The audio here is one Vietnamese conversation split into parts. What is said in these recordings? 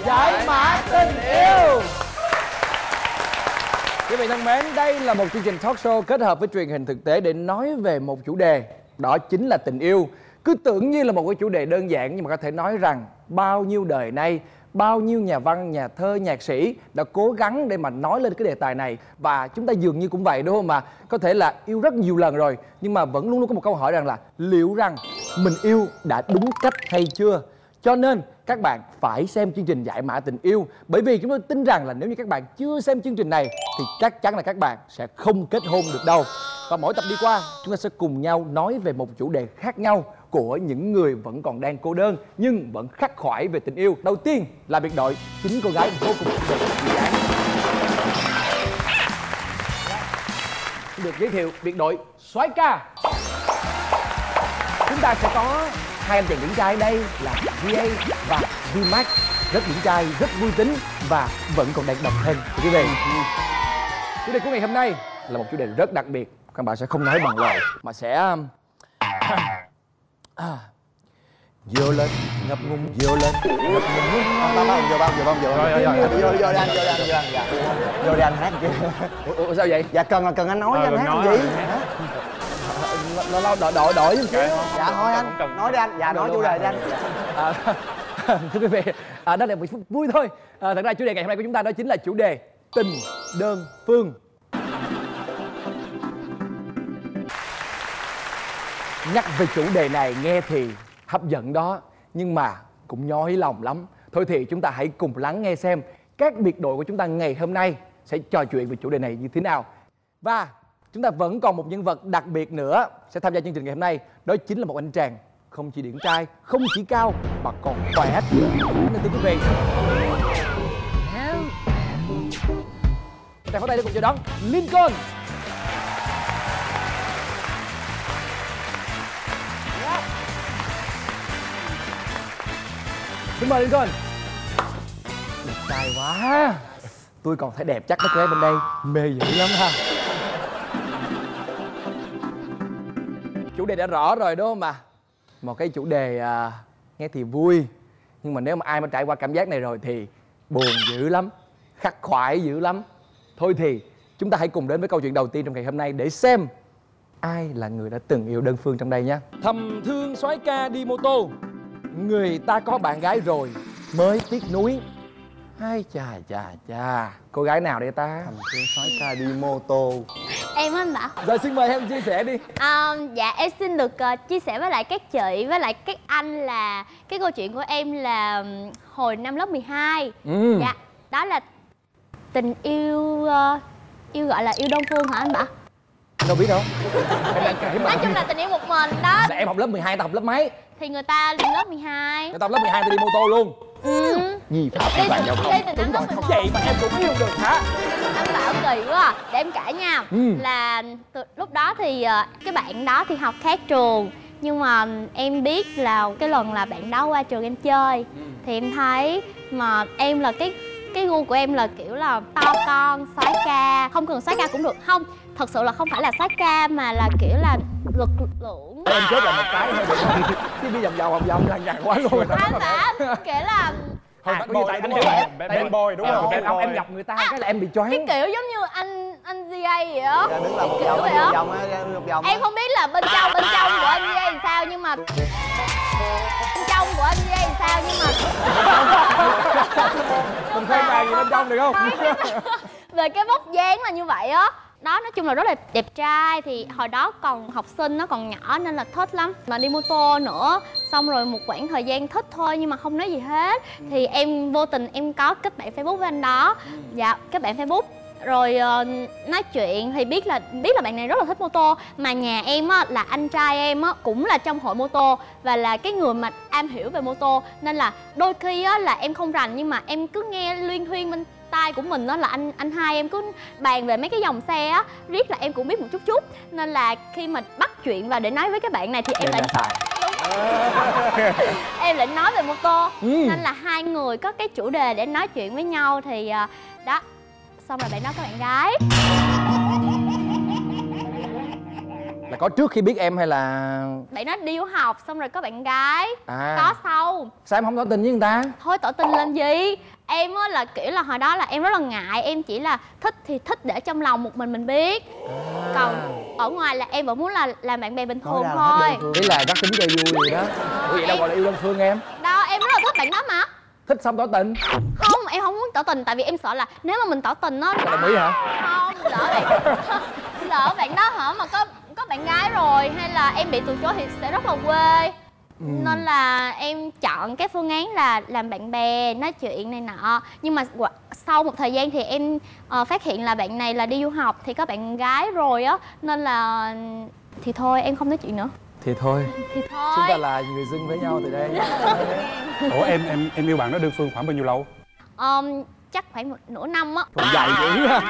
Giải mã tình yêu. Quý vị thân mến, đây là một chương trình talk show kết hợp với truyền hình thực tế để nói về một chủ đề, đó chính là tình yêu. Cứ tưởng như là một cái chủ đề đơn giản, nhưng mà có thể nói rằng bao nhiêu đời nay, bao nhiêu nhà văn, nhà thơ, nhạc sĩ đã cố gắng để mà nói lên cái đề tài này. Và chúng ta dường như cũng vậy, đúng không ạ? Có thể là yêu rất nhiều lần rồi, nhưng mà vẫn luôn luôn có một câu hỏi rằng là liệu rằng mình yêu đã đúng cách hay chưa? Cho nên các bạn phải xem chương trình Giải mã tình yêu. Bởi vì chúng tôi tin rằng là nếu như các bạn chưa xem chương trình này thì chắc chắn là các bạn sẽ không kết hôn được đâu. Và mỗi tập đi qua, chúng ta sẽ cùng nhau nói về một chủ đề khác nhau của những người vẫn còn đang cô đơn nhưng vẫn khắc khoải về tình yêu. Đầu tiên là biệt đội 9 cô gái vô cùng xinh đẹp duyên dáng. Được giới thiệu biệt đội soái ca. Chúng ta sẽ có hai anh chàng điển trai đây là VA và VMAX, rất điển trai, rất vui tính và vẫn còn đang độc thân. Thưa quý vị, chủ đề của ngày hôm nay là một chủ đề rất đặc biệt. Các bạn sẽ không nói bằng lời mà sẽ vô lên ngập ngùng, vô lên ngập ngùng. Vô đi anh hát chứ. Ủa sao vậy? Dạ cần anh nói anh hát gì? Đổi chút xíu. Dạ thôi anh, nói đi anh. Dạ nói chủ đề đi anh. Thưa quý vị, đó là một phút vui thôi. Thật ra chủ đề ngày hôm nay của chúng ta đó chính là chủ đề tình đơn phương. Nhắc về chủ đề này nghe thì hấp dẫn đó, nhưng mà cũng nhói lòng lắm. Thôi thì chúng ta hãy cùng lắng nghe xem các biệt đội của chúng ta ngày hôm nay sẽ trò chuyện về chủ đề này như thế nào. Và chúng ta vẫn còn một nhân vật đặc biệt nữa sẽ tham gia chương trình ngày hôm nay. Đó chính là một anh chàng không chỉ điển trai, không chỉ cao mà còn khỏe nữa. Nên thưa quý vị, chúng ta có tay để cùng chào đón Lincoln. Xin mời Lincoln. Đẹp trai quá. Tôi còn thấy đẹp chắc mấy cô gái bên đây mê dữ lắm ha. Chủ đề đã rõ rồi đúng không ạ? Một cái chủ đề nghe thì vui, nhưng mà nếu mà ai mà trải qua cảm giác này rồi thì buồn dữ lắm, khắc khoải dữ lắm. Thôi thì chúng ta hãy cùng đến với câu chuyện đầu tiên trong ngày hôm nay để xem ai là người đã từng yêu đơn phương trong đây nhé. Thầm thương soái ca đi mô tô, người ta có bạn gái rồi mới tiếc nuối. Ai chà, cô gái nào đây ta? Thầm thương soái ca đi mô tô. Em á anh Bảo. Rồi xin mời em chia sẻ đi. Dạ em xin được chia sẻ với lại các chị với lại các anh là cái câu chuyện của em là hồi năm lớp 12. Dạ, đó là tình yêu gọi là yêu đơn phương hả anh Bảo? Đâu biết đâu. Em đang kể mà. Nói chung là tình yêu một mình đó. Em học lớp 12, tao học lớp mấy? Thì người ta lên lớp 12. Người ta học lớp 12 thì đi mô tô luôn. Gì phạm an toàn giao thông. Đúng rồi, không vậy mà em cũng yêu được hả? Anh Bảo kỳ quá à. Để em kể nha. Là lúc đó thì cái bạn đó thì học khác trường. Nhưng mà em biết là cái lần là bạn đó qua trường em chơi thì em thấy mà em là cái gu của em là kiểu là to con, soái ca. Không cần soái ca cũng được. Không, thật sự là không phải là soái ca mà là kiểu là lực lượng. Em chết là một cái thôi được. Chứ đi vòng vòng lằng nhằng quá luôn. Anh Bảo kiểu là bad boy, anh hiểu em. Bad boy đúng không? Em gặp người ta cái là em bị choáng. cái kiểu giống như anh GA vậy á. Dạ đứng là một vòng, một vòng. Em không biết là bên trong của anh GA làm sao nhưng mà bên trong của anh GA làm sao nhưng mà mình khoe vàng gì bên trong được không? về cái vóc dáng là như vậy á. Đó, nói chung là rất là đẹp trai. Thì hồi đó còn học sinh, nó còn nhỏ nên là thích lắm. Mà đi mô tô nữa. Xong rồi một khoảng thời gian thích thôi nhưng mà không nói gì hết. Thì em vô tình em có kết bạn Facebook với anh đó. Dạ, kết bạn Facebook. Rồi nói chuyện thì biết là bạn này rất là thích mô tô. Mà nhà em á, là anh trai em á, cũng là trong hội mô tô. Và là cái người mà am hiểu về mô tô. Nên là đôi khi á, là em không rành nhưng mà em cứ nghe luyên thuyên bên tai của mình đó là anh hai em cứ bàn về mấy cái dòng xe á, riết là em cũng biết một chút. Nên là khi mà bắt chuyện và để nói với các bạn này thì em lại em lại nói về mô tô. Nên là hai người có cái chủ đề để nói chuyện với nhau. Thì đó, xong rồi bạn đó có bạn gái. Là có trước khi biết em hay là... Bạn nó đi du học xong rồi có bạn gái. À. Có sau. Sao em không tỏ tình với người ta? Thôi tỏ tình làm gì. Em á là kiểu là hồi đó là em rất là ngại. Em chỉ là thích thì thích để trong lòng một mình biết. Còn ở ngoài là em vẫn muốn là làm bạn bè bình thường thôi. Ý là rất tính chơi vui gì đó. Ủa vậy đâu gọi là yêu đơn phương em. Đâu em rất là thích bạn đó mà. Thích xong tỏ tình? Không, em không muốn tỏ tình tại vì em sợ là nếu mà mình tỏ tình á đồng ý hả? Không, lỡ bạn đó hả mà có bạn gái rồi hay là em bị từ chối thì sẽ rất là quê. Nên là em chọn cái phương án là làm bạn bè, nói chuyện này nọ. Nhưng mà sau một thời gian thì em phát hiện là bạn này là đi du học thì có bạn gái rồi á. Nên là thì thôi em không nói chuyện nữa. Thì thôi. Chúng ta là người dưng với nhau từ đây. Ủa em yêu bạn đó đơn phương khoảng bao nhiêu lâu? Chắc khoảng nửa năm á. Dài dữ ha.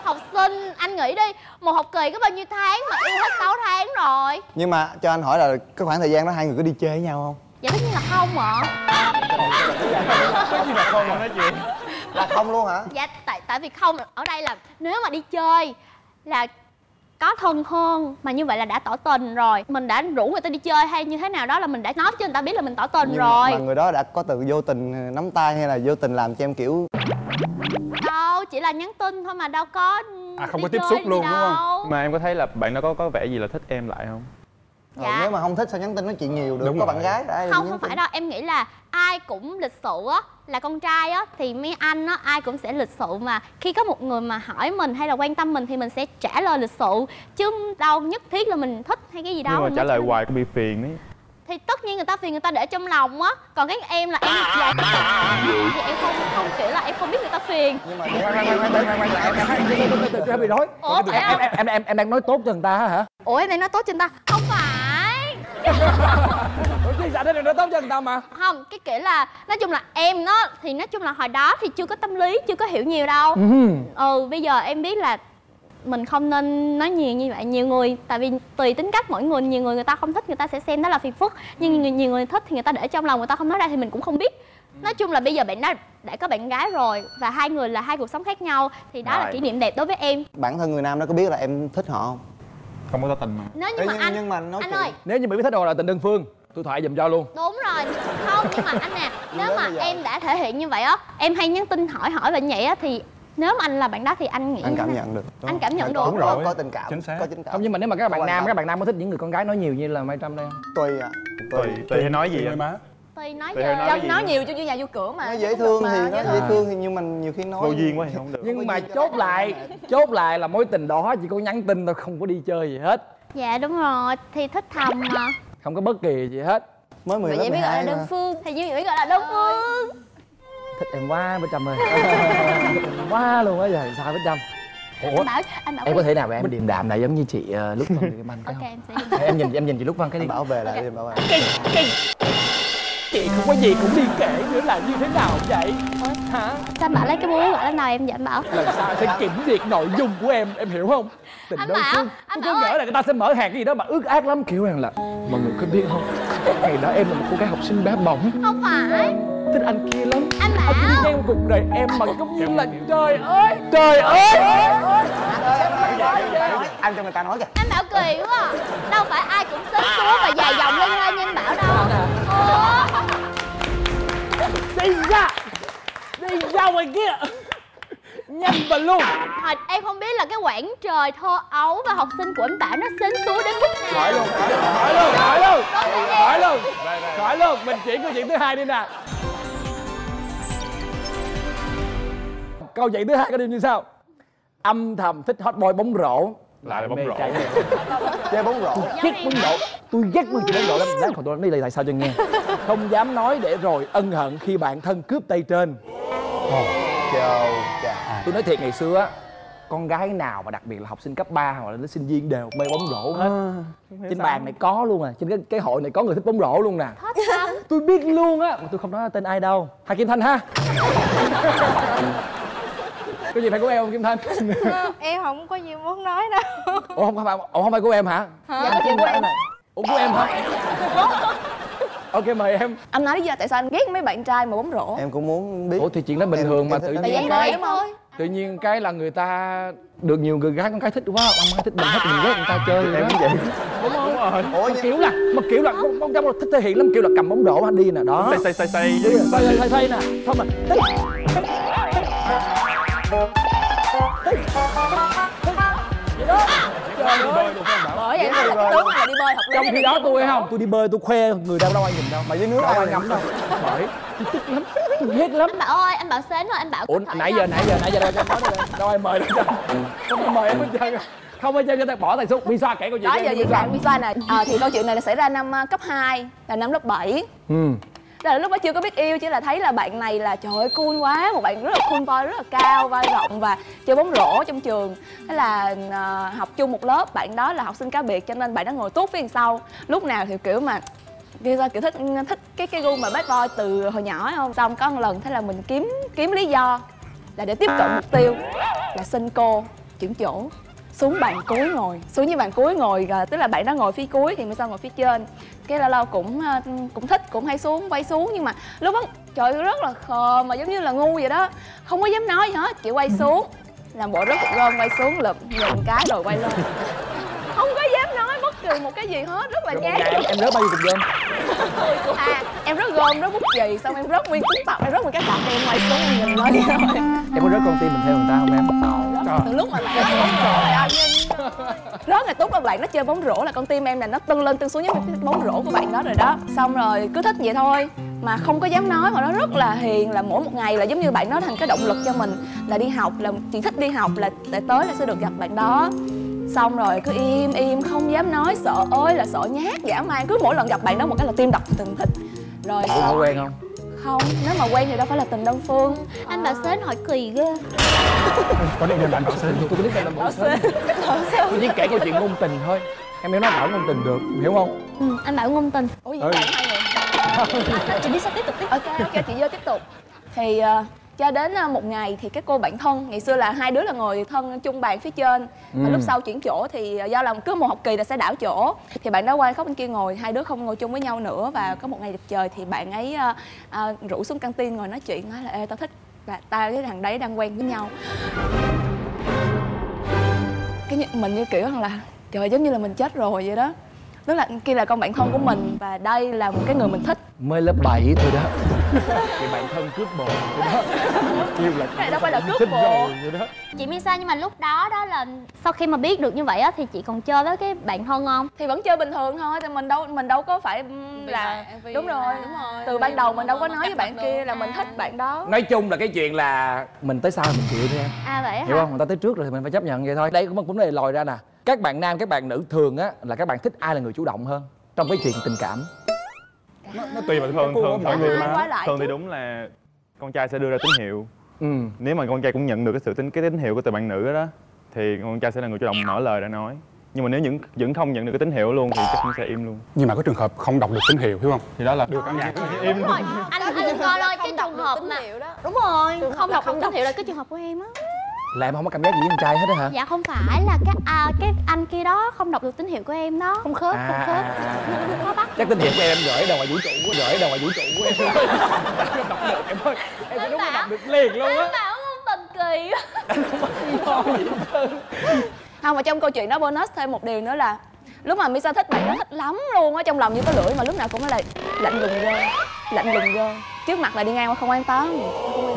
Học sinh, anh nghĩ đi, một học kỳ có bao nhiêu tháng mà yêu hết 6 tháng rồi. Nhưng mà cho anh hỏi là cái khoảng thời gian đó hai người có đi chơi với nhau không? Dạ tất nhiên là không ạ. Tất nhiên là không mà nói chuyện. Là không luôn hả? Dạ tại vì không, ở đây là nếu mà đi chơi là có thân hơn, mà như vậy là đã tỏ tình rồi. Mình đã rủ người ta đi chơi hay như thế nào đó là mình đã nói cho người ta biết là mình tỏ tình Nhưng rồi. mà người đó đã có từ vô tình nắm tay hay là vô tình làm cho em kiểu... Đâu, chỉ là nhắn tin thôi mà đâu có không đi có tiếp chơi xúc gì luôn đúng đâu. không? Mà em có thấy là bạn đó có vẻ gì là thích em lại không? Dạ. Nếu mà không thích sao nhắn tin nói chuyện nhiều được, Đúng có rồi. bạn gái đã. Không phải đâu, em nghĩ là ai cũng lịch sự á, là con trai á thì mấy anh á ai cũng sẽ lịch sự, mà khi có một người mà hỏi mình hay là quan tâm mình thì mình sẽ trả lời lịch sự, chứ đâu nhất thiết là mình thích hay cái gì đâu. Nhưng mà trả lời hoài cũng bị phiền đấy. Thì tất nhiên người ta phiền, người ta để trong lòng á. Còn cái em là em dạ thì em không kiểu là em không biết người ta phiền. Nhưng mà Em bị nói. Ủa phải không? Em đang nói tốt cho người ta hả? Ủa em đang nói tốt cho người ta? Không phải. Ủa chứ sao đây nói tốt cho người ta mà. Không, cái kiểu là nói chung là em nó thì nói chung là hồi đó thì chưa có tâm lý, chưa có hiểu nhiều đâu. Bây giờ em biết là mình không nên nói nhiều như vậy. Nhiều người, tại vì tùy tính cách mỗi người, nhiều người người ta không thích, người ta sẽ xem đó là phiền phức. Nhưng nhiều người thích thì người ta để trong lòng, người ta không nói ra thì mình cũng không biết. Nói chung là bây giờ bạn đã có bạn gái rồi và hai người là hai cuộc sống khác nhau, thì đó là kỷ niệm đẹp đối với em. bản thân người nam đó có biết là em thích họ không? Không có tỏ tình mà. Nếu như mà anh nói anh chuyện. ơi, Nếu như bị thích đồ là tình đơn phương, tôi thoại giùm cho luôn. đúng rồi. Không, nhưng mà anh nè, nếu mà em đã thể hiện như vậy á, em hay nhắn tin hỏi vậy vậy á, thì nếu mà anh là bạn đó thì anh nghĩ Anh cảm nhận được. Anh cảm nhận được. Đúng rồi, có tình cảm. Chính xác. Có tình cảm. Không, nhưng mà nếu mà các bạn nam có thích những người con gái nói nhiều như là Mai Trâm đây không? Tùy ạ. Tùy hay nói gì Tùy em? má. Tùy nói Tùy về nói gì nói nữa? nhiều cho vô nhà vô cửa mà. Nó dễ thương thì nó dễ thương thì nhưng mà nhiều khi nói Vô duyên quá thì không được. Nhưng mà chốt lại là mối tình đó chỉ có nhắn tin thôi, không có đi chơi gì hết. Dạ đúng rồi, thì thích thầm mà. Không có bất kỳ gì hết. mới 10 Vậy lớp mới gọi là 12 đơn mà. phương. Thì như vậy gọi là đơn phương. Thích em quá Bích Trâm ơi. Thích em quá luôn á, giờ sao Bích Trâm? Anh bảo Em có thể nào mà em điềm đạm lại giống như chị Lúc Vân Kim Anh ok không? em sẽ Em nhìn chị Lúc Vân cái đi. Anh bảo về lại đi, bảo về. Chị không có gì cũng đi kể nữa là như thế nào vậy? Hả? sao anh bảo lấy cái búa gọi lên đầu em vậy anh bảo? Lần sau sẽ kiểm duyệt nội dung của em hiểu không? Tình Anh đơn Bảo, phương. anh Tôi cứ Bảo ngỡ là người ta sẽ mở hàng cái gì đó mà ước ác lắm, kiểu rằng là mọi người có biết không? Ngày đó em là một cô gái học sinh bé bỏng, Không phải. thích anh kia lắm. Anh Bảo. Anh đi ngang cuộc đời em mà giống như là trời ơi, trời ơi. Anh cho người ta nói kìa. Anh Bảo kỳ quá à. Đâu phải ai cũng xến xuống và dài dòng lên như anh Bảo đâu. Đi ra ngoài kia, nhanh và luôn. Hồi em không biết là cái quãng trời thơ ấu và học sinh của anh Bảo nó xến xuống đến mức nào. Khỏi luôn. Mình chuyển câu chuyện thứ hai đi nè. Câu chuyện thứ hai có điểm như sau: âm thầm thích hot boy bóng rổ. Lại là bóng rổ. Chơi bóng rổ. Ghét bóng rổ. Tôi ghét bóng rổ lắm. Lát hồi tôi nói đây tại sao cho nghe. Không dám nói để rồi ân hận khi bạn thân cướp tay trên. Tôi nói thiệt, ngày xưa á, con gái nào mà đặc biệt là học sinh cấp 3 hoặc là sinh viên đều mê bóng rổ hết. Trên bàn này có luôn à, trên cái hội này có người thích bóng rổ luôn nè. Tôi biết luôn á, mà tôi không nói tên ai đâu. Hà Kim Thanh ha. Có gì phải của em không Kim Thanh? Em không có gì muốn nói đâu. Ủa không phải của em hả? Dạ chuyện của em. Ủa của em hả? Ok mời em. Anh nói lý do tại sao anh ghét mấy bạn trai mà bóng rổ? Em cũng muốn biết. Ủa thì chuyện đó bình thường mà tự Tại vì nhiên anh mời đúng không? Tự nhiên cái là người ta được nhiều người gái con cái thích quá, ông thích mình hết mình ghét người ta chơi Em cũng vậy. đúng không? Ủa Mà kiểu là con trai thích thể hiện lắm, kiểu là cầm bóng rổ đi nè đó, Say thay nè, xong mà thích vậy đó. Trời ơi, Bởi vậy nên là tướng là đi bơi học lý. trong khi đó tôi thấy không, tôi đi bơi tôi khoe người đâu ai nhìn đâu, mà dưới nước đâu ai ai ngắm đâu, bởi tôi tức lắm, tôi ghét lắm. Anh Bảo ơi, anh Bảo xến rồi, anh Bảo Ủa có thể nãy là- giờ đâu cho em nói đây, đâu ai mời đâu cho, không ai mời em hết trơn, không ai chơi người ta bỏ tay xuống. Misa kể câu chuyện Đó cho giờ em, diễn Misa. đạt Misa này. Thì câu chuyện này là xảy ra năm cấp 2, là năm lớp 7. Là lúc đó chưa có biết yêu, chỉ là thấy là bạn này là trời ơi cool quá, một bạn rất là cool boy, rất là cao, vai rộng và chơi bóng rổ trong trường. Thế là học chung một lớp, bạn đó là học sinh cá biệt cho nên bạn đó ngồi tuốt phía đằng sau. Lúc nào thì kiểu mà kiểu thích cái gu mà bad boy từ hồi nhỏ không. Xong có một lần thế là mình kiếm lý do là để tiếp cận mục tiêu là xin cô chuyển chỗ xuống bàn cuối ngồi, xuống như bàn cuối ngồi, tức là bạn đó ngồi phía cuối thì Misa ngồi phía trên. Cái lâu lâu cũng thích, cũng hay xuống quay xuống, nhưng mà lúc đó trời ơi, rất là khờ mà giống như là ngu vậy đó, không có dám nói gì hết, chỉ quay xuống làm bộ rất là gom, quay xuống lụm nhìn cái rồi quay lên, không có dám nói bất kỳ một cái gì hết, rất là nhát. Em rớt bao nhiêu cục gôm? Em rất gom, rất bút chì, xong em rất nguyên cuốn tập, em rất nguyên cái tập, em quay xuống em nhìn nói vậy thôi. Em có rớt con tim mình theo người ta không em? Từ lúc mà bạn nó bóng rổ là nhìn rất là tốt, là bạn nó chơi bóng rổ là con tim em là nó tưng lên tưng xuống với cái bóng rổ của bạn đó rồi đó. Xong rồi cứ thích vậy thôi mà không có dám nói, mà nó rất là hiền, là mỗi một ngày là giống như bạn nó thành cái động lực cho mình là đi học, là chị thích đi học là để tới là sẽ được gặp bạn đó. Xong rồi cứ im không dám nói, sợ ơi là sợ nhát dã man, cứ mỗi lần gặp bạn đó một cái là tim đập thình thịch. Rồi Ủa có quen không? không, nếu mà quen thì đâu phải là tình đơn phương. Anh Bảo xến hỏi kỳ ghê. Có định bạn bảo xến. Tôi có biết đây là một sến. Tôi chỉ kể câu chuyện ngôn tình thôi. Em hiểu nói Bảo ngôn tình được, hiểu không? Anh Bảo ngôn tình. Ủa vậy bạn hai người. Chị đi sao tiếp tục tiếp. Ok chị vô tiếp tục. Thì cho đến một ngày thì cái cô bạn thân, ngày xưa là hai đứa là ngồi thân chung bàn phía trên, mà lúc sau chuyển chỗ thì do là cứ một học kỳ là sẽ đảo chỗ, thì bạn đó qua góc bên kia ngồi, hai đứa không ngồi chung với nhau nữa. Và có một ngày đẹp trời thì bạn ấy rủ xuống căng tin ngồi nói chuyện, nói là ê tao thích và tao với thằng đấy đang quen với nhau. Cái mình như kiểu là trời, giống như là mình chết rồi vậy đó. Tức là kia là con bạn thân của mình và đây là một cái người mình thích. Mới lớp 7 thôi đó. Thì bạn thân cướp bồ rồi đó. Yêu là Cái này đâu phải là cướp thích bồ. rồi vậy đó. Chị Misa, nhưng mà lúc đó là sau khi mà biết được như vậy á thì chị còn chơi với cái bạn thân không? Thì vẫn chơi bình thường thôi, thì mình đâu có phải là đúng rồi. Từ ban đầu mình đâu có nói với bạn kia là mình thích bạn đó. Nói chung là cái chuyện là mình tới sau mình chịu thôi em. À vậy hả? Hiểu không? Người ta tới trước rồi thì mình phải chấp nhận vậy thôi. Đây cũng một vấn đề lòi ra nè. Các bạn nam, các bạn nữ thường á là các bạn thích ai là người chủ động hơn trong cái chuyện tình cảm? Nó tùy vào Thường mọi người Quay lại thường thì chút. đúng là con trai sẽ đưa ra tín hiệu. Ừ. Nếu mà con trai cũng nhận được cái tín hiệu của từ bạn nữ đó thì con trai sẽ là người chủ động mở lời để nói. Nhưng mà nếu vẫn không nhận được cái tín hiệu luôn thì chắc cũng sẽ im luôn. Nhưng mà có trường hợp không đọc được tín hiệu, hiểu không? Thì đó là Được cả nhà. im Đúng luôn. rồi, anh đừng coi ơi, cái trường hợp mà đúng rồi, không đọc được tín hiệu là cái trường hợp của em á. Là em không có cảm giác gì với con trai hết đó hả? Dạ không phải là cái anh kia đó không đọc được tín hiệu của em đó. Không khớp, không khớp. Khó bắt. Chắc tín hiệu của em gửi đầu ngoài vũ trụ, gửi đầu ngoài vũ trụ của em. Em đọc được em ơi. Em phải đúng là đọc được liền luôn á. Anh Bảo ngôn tình kỳ. Không, mà trong câu chuyện đó bonus thêm một điều nữa là lúc mà Misa thích bạn đó thích lắm luôn á, trong lòng như có lưỡi mà lúc nào cũng nói là lạnh lùng gơ. Trước mặt là đi ngang qua không quan tâm,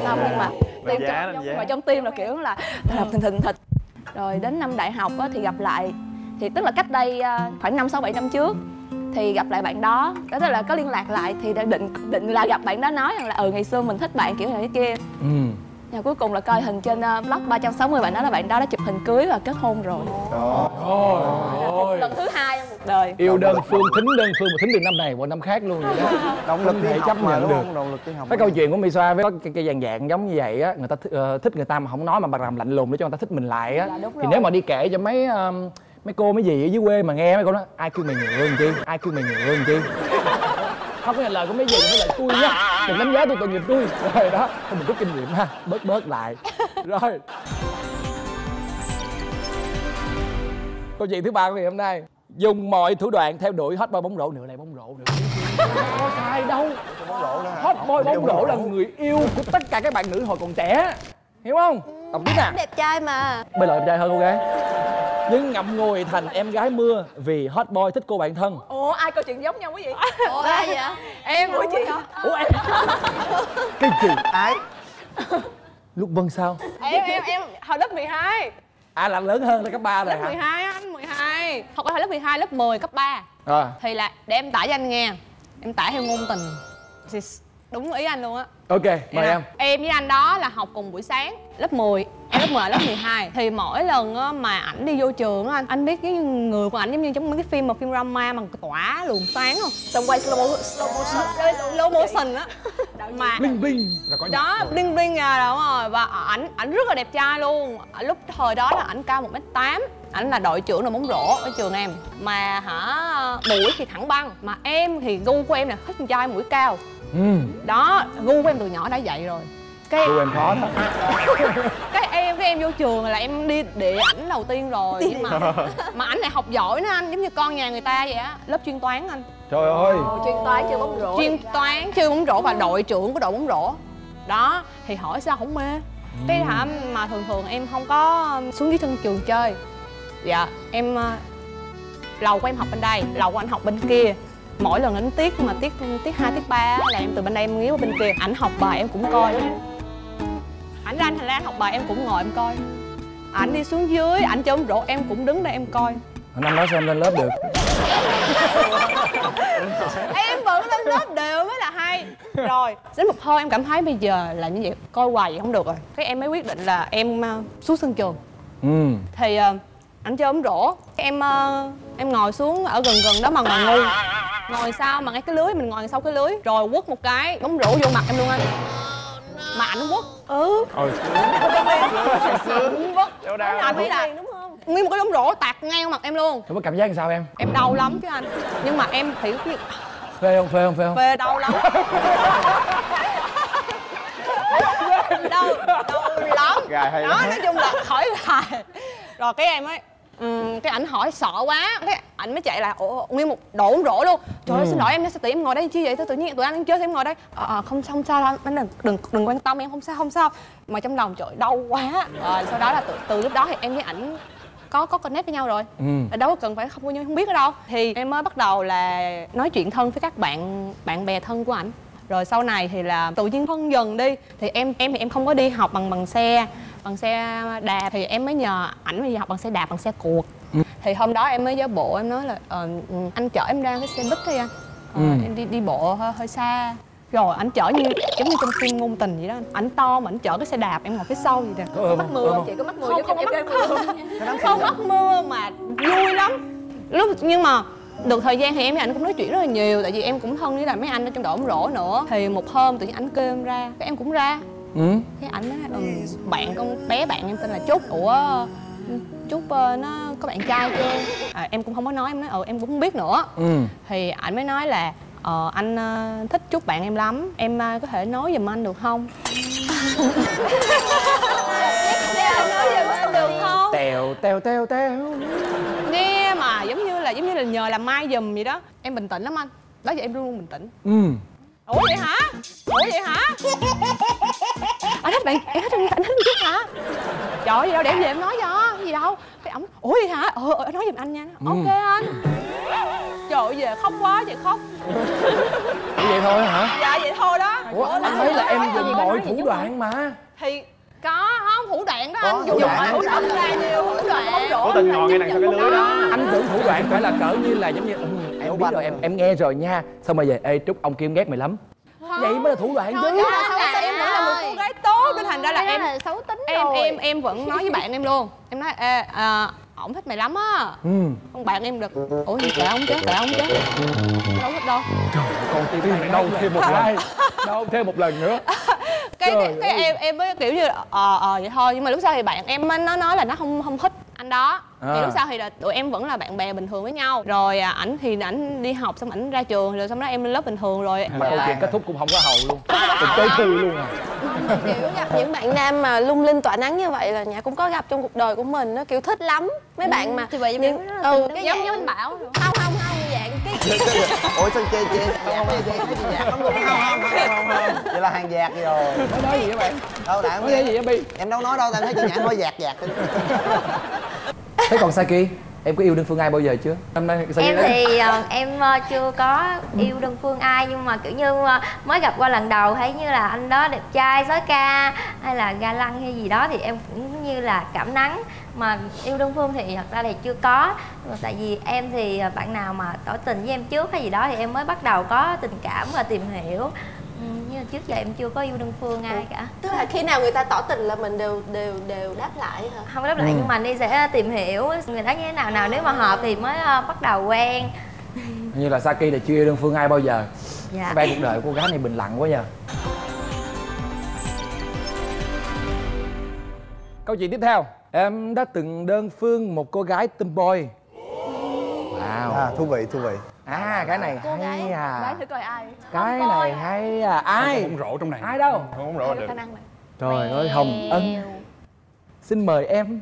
nhưng mà tim trong tim là kiểu là đập thình thịch. Rồi đến năm đại học á, thì gặp lại, thì tức là cách đây khoảng 5-6-7 năm trước thì gặp lại bạn đó, đó là có liên lạc lại thì đã định là gặp bạn đó nói rằng là ngày xưa mình thích bạn kiểu này cái kia. Nhưng cuối cùng là coi hình trên blog 360 bạn đó là bạn đó đã chụp hình cưới và kết hôn rồi. Ôi. Lần thứ 2 trong cuộc đời. Yêu đơn phương, thính đơn phương mà thính từ năm này qua năm khác luôn vậy đó. Động lực đi thể học chấp mà nhận đúng được. không? Động lực đi học. Cái câu chuyện của Misa với cái dạng dạng giống như vậy á, người ta thích người ta mà không nói mà làm lạnh lùng để cho người ta thích mình lại á. Đúng Thì rồi. nếu mà đi kể cho mấy cô mấy dì ở dưới quê mà nghe mấy cô nói ai kêu mày ngựa làm chi, ai kêu mày ngựa làm chi. Không có là lời của mấy dì phải lời tôi nhá, đừng đánh giá tôi tội nghiệp tôi. Rồi đó, thôi mình rút kinh nghiệm ha, bớt lại. Rồi. Câu chuyện thứ ba của ngày hôm nay, dùng mọi thủ đoạn theo đuổi hot boy bóng rổ, nửa này bóng rổ nữa. Có sai đâu. Hot boy bóng rổ là người yêu của tất cả các bạn nữ hồi còn trẻ. hiểu không? Đọc tiếp nè. Đẹp trai mà. Bây giờ đẹp trai hơn cô gái. Nhưng ngậm ngùi thành em gái mưa vì hot boy thích cô bạn thân. Ủa ai câu chuyện giống nhau quý vị? Ủa ai vậy? Em của chị. Ủa em cái gì? Ai? Lúc Vân sao? Em hồi lớp 12. À là lớn hơn là cấp 3 rồi Lớp hả? 12 á, anh 12. Thật ra hồi lớp 12, lớp 10, cấp 3. À. Thì là để em tả cho anh nghe. Em tả theo ngôn tình. Thì đúng ý anh luôn á. Ok, mời em. Em với anh đó là học cùng buổi sáng lớp 10. Em lớp 10 là lớp 12. Thì mỗi lần á, mà ảnh đi vô trường á anh biết cái người của ảnh giống như trong mấy cái phim mà phim drama mà tỏa luồng sáng không? Xong quay slow motion á. Mà Bling bling là có đó bling bling nha, đúng rồi. Và ảnh rất là đẹp trai luôn. Lúc thời đó là ảnh cao 1m8. Ảnh là đội trưởng đội bóng rổ ở trường em. Mà mũi thì thẳng băng. Mà em thì gu của em là thích con trai mũi cao. Đó, gu của em từ nhỏ đã vậy rồi. Cái gu em khó đó. cái em vô trường là em đi địa ảnh đầu tiên rồi. Nhưng mà ảnh lại học giỏi nữa anh, giống như con nhà người ta vậy á. Lớp chuyên toán anh. Trời ơi. Chuyên toán chơi bóng rổ. Chuyên toán chơi bóng rổ và đội trưởng của đội bóng rổ. Đó, thì hỏi sao không mê. Cái hả mà thường em không có xuống dưới sân trường chơi. Dạ, em lầu của em học bên đây, lầu của anh học bên kia. Mỗi lần đến tiết 2, tiết 3 là em từ bên đây em nghiếu bên kia. Ảnh học bài em cũng coi. Ảnh ra thành ra học bài em cũng ngồi em coi. Ảnh đi xuống dưới, ảnh chơi bóng rổ em cũng đứng đây em coi. Anh nói sao em lên lớp được? Em vẫn lên lớp đều mới là hay. Rồi, đến một hôm em cảm thấy bây giờ là như vậy, coi hoài vậy không được rồi. Cái em mới quyết định là em xuống sân trường. Thì ảnh chơi bóng rổ. Em ngồi xuống ở gần đó mà ngồi ngu. Ngồi sao mà ngay cái lưới, mình ngồi sau cái lưới. Rồi quất một cái bóng rổ vô mặt em luôn anh. Mà ảnh quất. Quất. Anh biết là đúng không? Nguyên một cái bóng rổ tạt ngay vào mặt em luôn. Có cảm giác làm sao em? Em đau lắm chứ anh. Nhưng mà em thì Phê không? phê đau lắm. đau lắm. Đó, nói chung là khỏi lại. Rồi cái em ấy cái ảnh hỏi sợ quá, cái ảnh mới chạy lại nguyên một đội bóng rổ luôn. Trời ơi xin lỗi em, sao tụi em ngồi đây chi vậy? Tự nhiên tụi anh chơi thì em ngồi đây. Không sao đâu anh, đừng quan tâm em, không sao. Mà trong lòng trời đau quá. Rồi sau đó là từ lúc đó thì em với ảnh có connect với nhau rồi. Đâu có cần phải không biết ở đâu. Thì em mới bắt đầu là nói chuyện thân với các bạn bè thân của ảnh. Rồi sau này thì là tự nhiên thân dần đi. Thì em không có đi học bằng xe đạp, thì em mới nhờ ảnh đi học bằng xe đạp, bằng xe cuộc. Thì hôm đó em mới giả bộ em nói là anh chở em ra cái xe buýt đi anh. Em đi bộ hơi xa. Rồi ảnh chở giống như trong phim ngôn tình vậy đó. Ảnh to mà ảnh chở cái xe đạp, em ngồi phía sau vậy nè. Có mắc mưa không chị? Có mắc mưa Không mắc mưa mà vui lắm. Nhưng mà được thời gian thì em với ảnh cũng nói chuyện rất là nhiều. Tại vì em cũng thân với lại mấy anh ở trong đội bóng rổ nữa. Thì một hôm tự nhiên ảnh kêu em ra, cái em cũng ra. Cái ảnh nói bạn bạn em tên là Trúc. Ủa Trúc nó có bạn trai chưa? Em cũng không có nói, em nói em cũng không biết nữa. Thì ảnh mới nói là anh thích Trúc bạn em lắm, em có thể nói giùm anh được không? Nói giùm anh được không? Tèo. Nghe mà giống như là nhờ làm mai giùm vậy đó. Em bình tĩnh lắm anh. Đó giờ em luôn bình tĩnh. Ủa vậy hả? Anh thích bạn, em thích anh thích Trúc hả? Trời ơi, gì đâu, để em về em nói cho, gì đâu. Cái ổng, ủa vậy hả? Nói giùm anh nha. Ok anh. Trời ơi, về khóc quá, vậy khóc. Vậy thôi hả? Dạ vậy thôi đó. Ủa, anh thấy là em dùng mọi thủ đoạn mà. Thì có không, thủ đoạn đó anh dùng mọi thủ đoạn ra nhiều thủ đoạn. Có từng ngồi ngay đằng sau cái lưới đó. Anh tưởng thủ đoạn phải là cỡ như là giống như em biết rồi, em nghe rồi nha. Xong rồi về, ê Trúc ông Kim ghét mày lắm. Vậy mới là thủ đoạn chứ. Em vẫn là một cô gái tốt nên thành ra là em xấu tính rồi. Em vẫn nói với bạn em luôn. Em nói ổng thích mày lắm á. Con bạn em được. Ủa gì kệ ông chứ. Đâu thích đâu. Trời ơi, con tim này đau thêm một lần. Đau thêm một lần nữa. Cái em mới kiểu như vậy thôi. Nhưng mà lúc sau thì bạn em nó nói là nó không thích anh đó. Thì lúc sau thì là tụi em vẫn là bạn bè bình thường với nhau. Rồi ảnh đi học xong ảnh ra trường, rồi xong đó em lên lớp bình thường rồi. Mà câu chuyện kết thúc cũng không có hậu luôn. Cũng tới thui luôn à. Kiểu gặp những bạn nam mà lung linh tỏa nắng như vậy là Nhã cũng có gặp trong cuộc đời của mình. Nó kiểu thích lắm mấy bạn mà thì vậy giống như anh Bảo. không dạng cái Ủa sao chê không dạt lắm luôn. Không vậy là hàng dạt gì rồi. Nói gì vậy bạn? Đâu đã Nói gì vậy Bi? em đâu nói đâu, em thấy chị Nhã nói dạt. Thế còn Saki, em có yêu đơn phương ai bao giờ chưa? Năm nay Saki Em thì em chưa có yêu đơn phương ai, nhưng mà kiểu như mới gặp qua lần đầu thấy như là anh đó đẹp trai, sói ca hay là ga lăng hay gì đó thì em cũng như là cảm nắng. Mà yêu đơn phương thì thật ra thì chưa có. Tại vì em thì bạn nào mà tỏ tình với em trước hay gì đó thì em mới bắt đầu có tình cảm và tìm hiểu. Nhưng trước giờ em chưa có yêu đơn phương ai cả. Tức là khi nào người ta tỏ tình là mình đều đáp lại hả? Không có đáp lại nhưng mà đi sẽ tìm hiểu người đó như thế nào, nếu mà hợp thì mới bắt đầu quen. Như là Saki là chưa yêu đơn phương ai bao giờ. Dạ. Bạn cuộc đời của cô gái này bình lặng quá nhờ. Câu chuyện tiếp theo, em đã từng đơn phương một cô gái tomboy. Wow. Thú vị. Cái này Cô gái hay gái thử coi ai. Cái này hay ai? Không rổ trong này. Ai đâu? Không rõ được. Khả năng này. Trời ơi, Hồng Ân. Xin mời em.